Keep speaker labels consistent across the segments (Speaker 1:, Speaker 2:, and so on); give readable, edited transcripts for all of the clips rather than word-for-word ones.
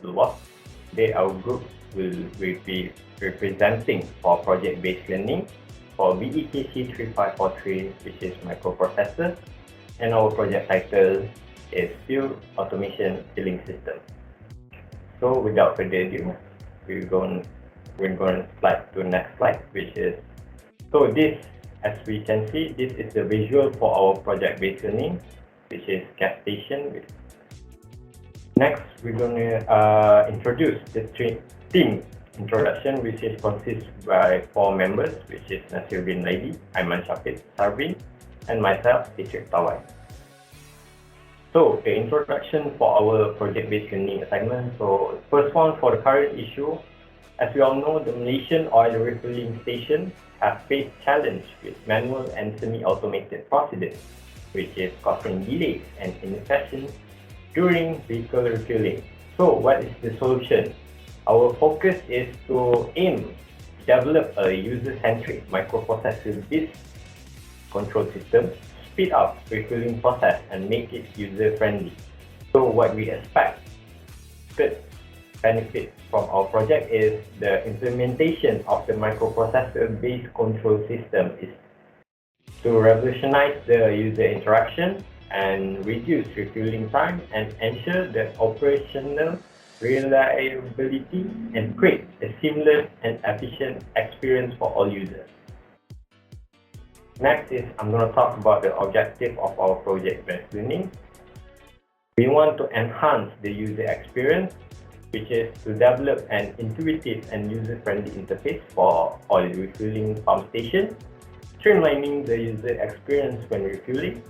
Speaker 1: ABDULLAH. Today our group will be representing for project-based learning for BEKC3543, which is microprocessor, and our project title is Field Automation Filling System. So without further ado, we're going to slide to the next slide, which is, so this, as we can see, this is the visual for our project-based learning, which is gas station. Next, we're going to introduce the team introduction, which is consists by 4 members, which is NASIRUDDIN, LAILI, Aiman, Syafiq, SARVIND, and myself, TAWAI. So the introduction for our project-based learning assignment. So first one, for the current issue, as we all know, the Malaysian oil refueling station have faced challenge with manual and semi-automated procedures, which is causing delays and inefficiency during vehicle refueling. So what is the solution? Our focus is to aim to develop a user-centric microprocessor-based control system, speed up refueling process and make it user-friendly. So what we expect, good benefit from our project is the implementation of the microprocessor-based control system is to revolutionize the user interaction and reduce refueling time and ensure the operational reliability and create a seamless and efficient experience for all users. Next is, I'm going to talk about the objective of our project-based learning. We want to enhance the user experience, which is to develop an intuitive and user-friendly interface for oil refueling pump station, streamlining the user experience when refueling.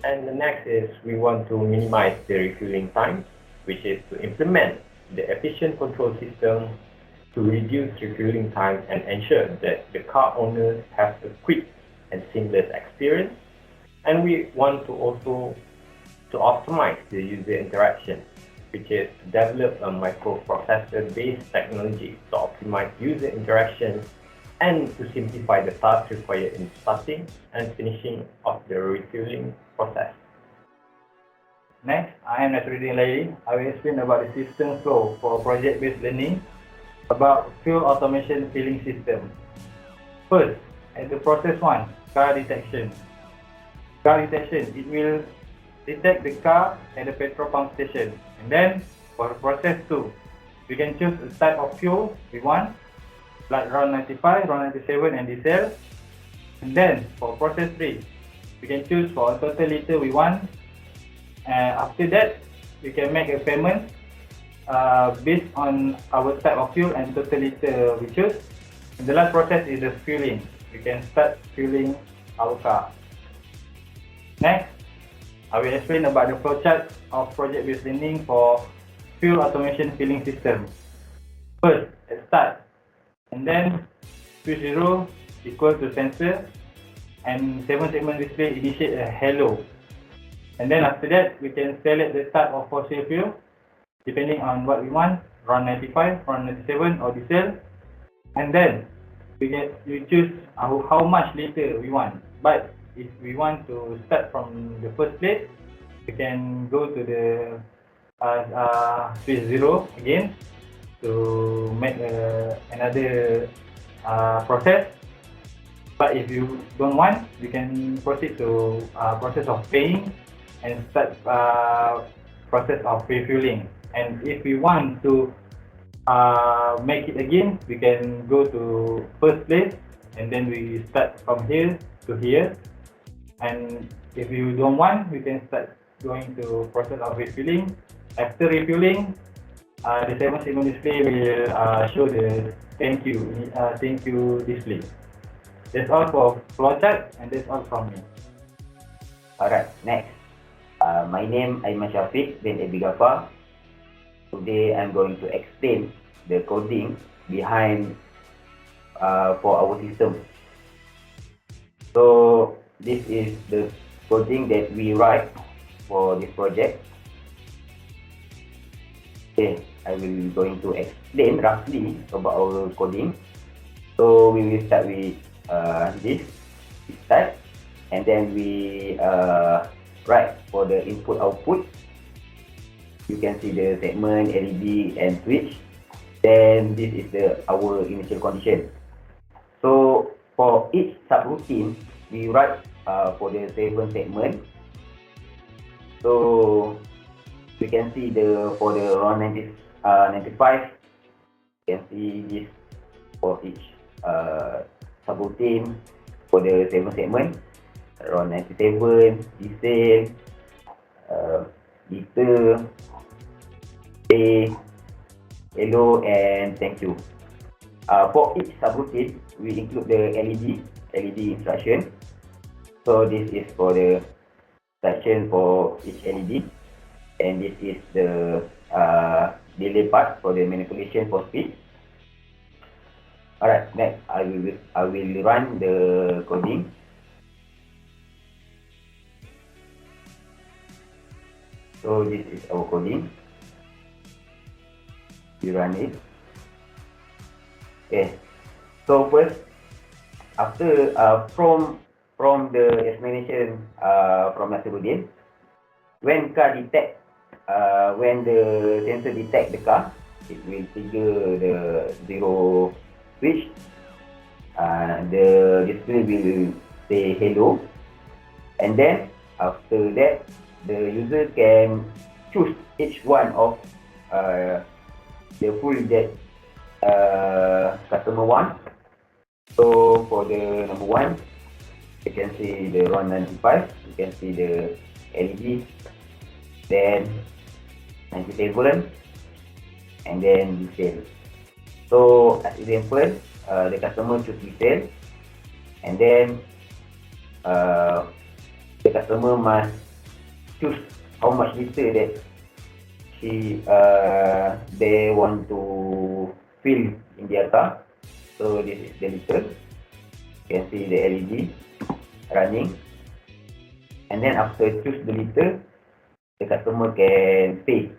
Speaker 1: And the next is, we want to minimize the refueling time, which is to implement the efficient control system to reduce refueling time and ensure that the car owners have a quick and seamless experience. And we want to also to optimize the user interaction, which is to develop a microprocessor-based technology to optimize user interaction and to simplify the tasks required in starting and finishing of the refueling process.
Speaker 2: Next, I am NASIRUDDIN, LAILI. I will explain about the system flow for project-based learning about fuel automation filling system. First, at the process 1, car detection. Car detection, it will detect the car at the petrol pump station. And then, for the process 2, we can choose the type of fuel we want, like RON 95, RON 97 and diesel. And then, for process 3, we can choose for a total liter we want. After that, we can make a payment based on our type of fuel and total liter we choose. And the last process is the fueling. We can start fueling our car. Next, I will explain about the flowchart of project-based learning for fuel automation filling system. First, let's start. And then, switch 0 equal to sensor and 7-segment display initiate a hello. And then after that, we can select the type of fossil fuel depending on what we want, RON 95, RON 97 or diesel. And then we choose how much liter we want. But if we want to start from the first place, we can go to the switch 0 again to make another process. But if you don't want, we can proceed to process of paying and start process of refueling. And if we want to make it again, we can go to first place and then we start from here to here. And if you don't want, we can start going to process of refueling. After refueling, the 7-segment display will show the thank you display. That's all for flowchart and that's all from me.
Speaker 3: Alright, next. My name Aiman Syafiq bin GAFFAR. Today I'm going to explain the coding behind for our system. So this is the coding that we write for this project. Okay, I will going to explain roughly about our coding. So we will start with this type, and then we write for the input output. you can see the segment, LED, and switch. Then this is our initial condition. So for each subroutine, we write for the 7 segment. So we can see for the round 95, you can see this for each subroutine for the 7 segment. Round 97, diesel, liter, A, hello, and thank you. For each subroutine, we include the LED instruction. So this is for the instruction for each LED, and this is the delay part for the manipulation for speed. Alright, next I will run the coding. So this is our coding. We run it. Okay. So first, after from the explanation from NASIRUDDIN, when the sensor detect the car, it will trigger the 0 switch. The display will say hello, and then after that, the user can choose each one of the full that customer want. So for the number 1, you can see the RON 95, you can see the LED, then 97, and then resale. So as example, the customer choose resale, and then the customer must choose how much liter that they want to fill in their car. So this is the liter. You can see the LED running, and then after choose the liter, the customer can pay.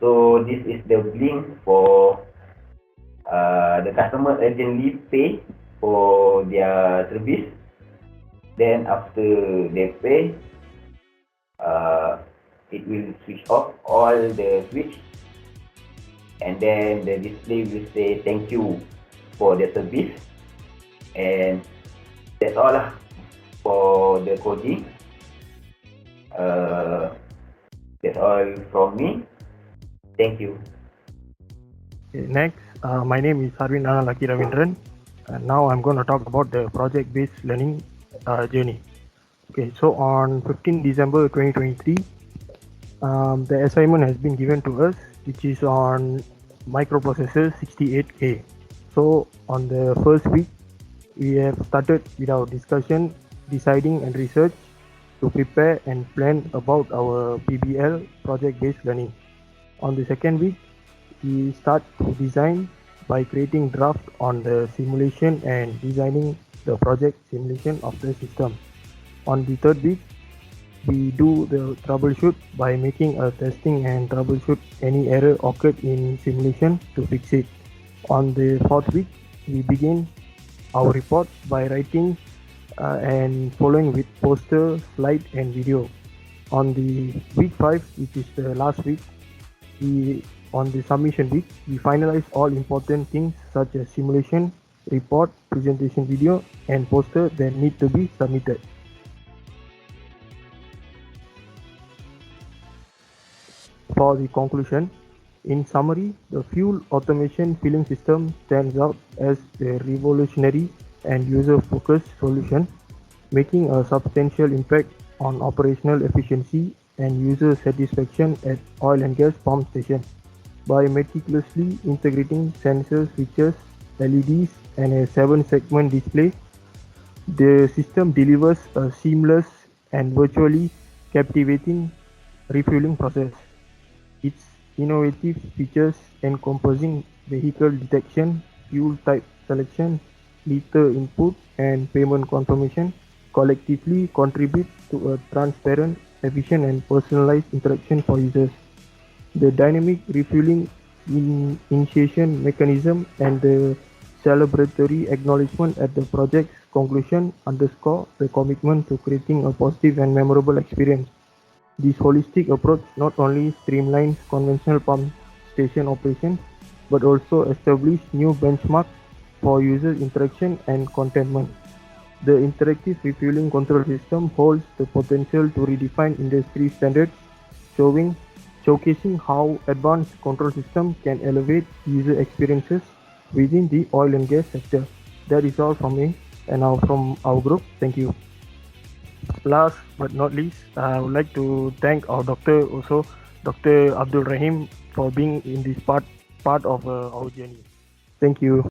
Speaker 3: So this is the blink for the customer urgently pay for their service. Then after they pay, it will switch off all the switch, and then the display will say thank you for the service. And that's all for the coding. That's all from me. Thank you.
Speaker 4: Okay, next, my name is RAVEENDRAN, and now I'm going to talk about the project-based learning journey. Okay, so on 15 December 2023, the assignment has been given to us, which is on microprocessor 68A. So on the first week, we have started with our discussion, deciding and research to prepare and plan about our PBL project-based learning. On the second week, we start to design by creating draft on the simulation and designing the project simulation of the system. On the third week, we do the troubleshoot by making a testing and troubleshoot any error occurred in simulation to fix it. On the fourth week, we begin our report by writing and following with poster, slide and video. On the week 5, which is the last week, on the submission week, we finalize all important things such as simulation, report, presentation video and poster that need to be submitted. For the conclusion, in summary, the fuel automation filling system stands out as a revolutionary and user-focused solution, making a substantial impact on operational efficiency and user satisfaction at oil and gas pump stations. By meticulously integrating sensors, features, LEDs, and a 7-segment display, the system delivers a seamless and virtually captivating refueling process. Its innovative features encompassing vehicle detection, fuel type selection, liter input, and payment confirmation collectively contribute to a transparent, efficient, and personalized interaction for users. The dynamic refueling initiation mechanism and the celebratory acknowledgement at the project's conclusion underscore the commitment to creating a positive and memorable experience. This holistic approach not only streamlines conventional pump station operations, but also establishes new benchmarks for user interaction and contentment. The interactive refueling control system holds the potential to redefine industry standards, showcasing how advanced control systems can elevate user experiences within the oil and gas sector. That is all from me and now from our group. Thank you. Last but not least, I would like to thank our doctor also, Dr. Abdul Rahim, for being in this part of our journey. Thank you.